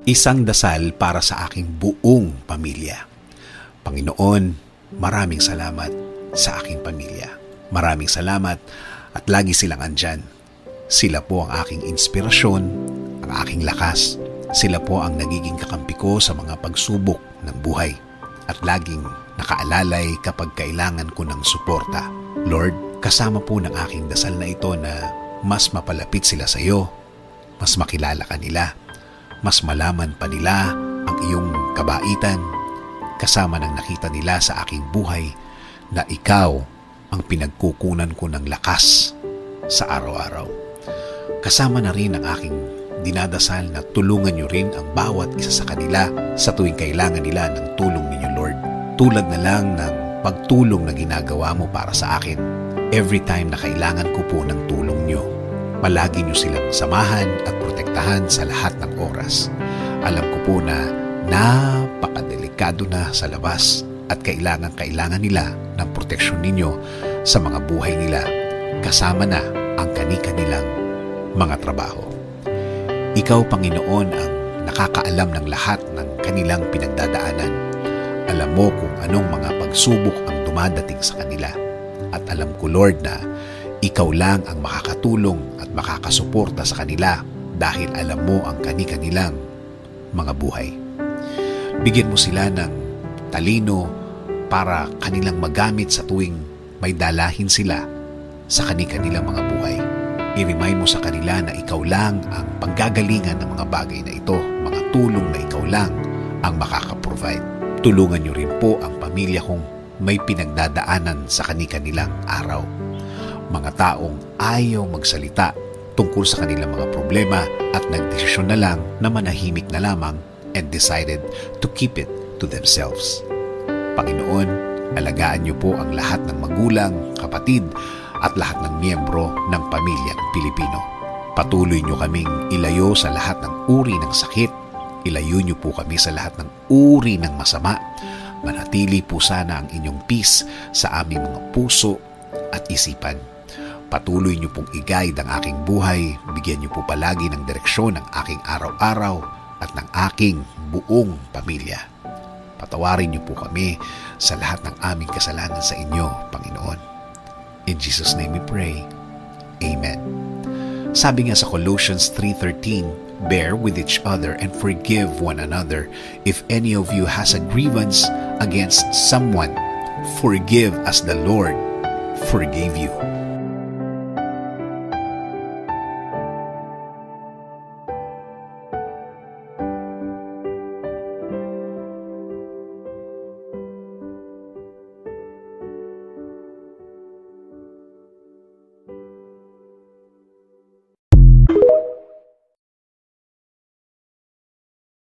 Isang dasal para sa aking buong pamilya. Panginoon, maraming salamat sa aking pamilya. Maraming salamat at lagi silang andyan. Sila po ang aking inspirasyon, ang aking lakas. Sila po ang nagiging kakampi ko sa mga pagsubok ng buhay. At laging nakaalalay kapag kailangan ko ng suporta. Lord, kasama po ng aking dasal na ito na mas mapalapit sila sa iyo, mas makilala ka nila, mas malaman pa nila ang iyong kabaitan, kasama ng nakita nila sa aking buhay na ikaw ang pinagkukunan ko ng lakas sa araw-araw. Kasama na rin ang aking dinadasal na tulungan niyo rin ang bawat isa sa kanila sa tuwing kailangan nila ng tulong ninyo, Lord. Tulad na lang ng pagtulong na ginagawa mo para sa akin. Every time na kailangan ko po ng tulong niyo, palagi niyo silang samahan at protektahan sa lahat ng oras. Alam ko po na napakadelikado na sa labas at kailangan nila ng proteksyon ninyo sa mga buhay nila, kasama na ang kani-kanilang mga trabaho. Ikaw, Panginoon, ang nakakaalam ng lahat ng kanilang pinagdadaanan. Alam mo kung anong mga pagsubok ang dumadating sa kanila. At alam ko, Lord, na ikaw lang ang makakatulong at makakasuporta sa kanila dahil alam mo ang kani-kanilang mga buhay. Bigyan mo sila ng talino para kanilang magamit sa tuwing may dalahin sila sa kani-kanilang mga buhay. I-remind mo sa kanila na ikaw lang ang panggagalingan ng mga bagay na ito, mga tulong na ikaw lang ang makakaprovide. Tulungan niyo rin po ang pamilya kong may pinagdadaanan sa kani-kanilang araw. Mga taong ayaw magsalita tungkol sa kanilang mga problema at nagdesisyon na lang na manahimik na lamang and decided to keep it to themselves. Panginoon, alagaan niyo po ang lahat ng magulang, kapatid, at lahat ng miyembro ng pamilyang Pilipino. Patuloy niyo kaming ilayo sa lahat ng uri ng sakit. Ilayo niyo po kami sa lahat ng uri ng masama. Manatili po sana ang inyong peace sa aming mga puso at isipan. Patuloy niyo pong i-guide ang aking buhay. Bigyan niyo po palagi ng direksyon ng aking araw-araw at ng aking buong pamilya. Patawarin niyo po kami sa lahat ng aming kasalanan sa inyo, Panginoon. In Jesus' name we pray. Amen. Sabi nga sa Colossians 3:13, bear with each other and forgive one another. If any of you has a grievance against someone, forgive as the Lord forgave you.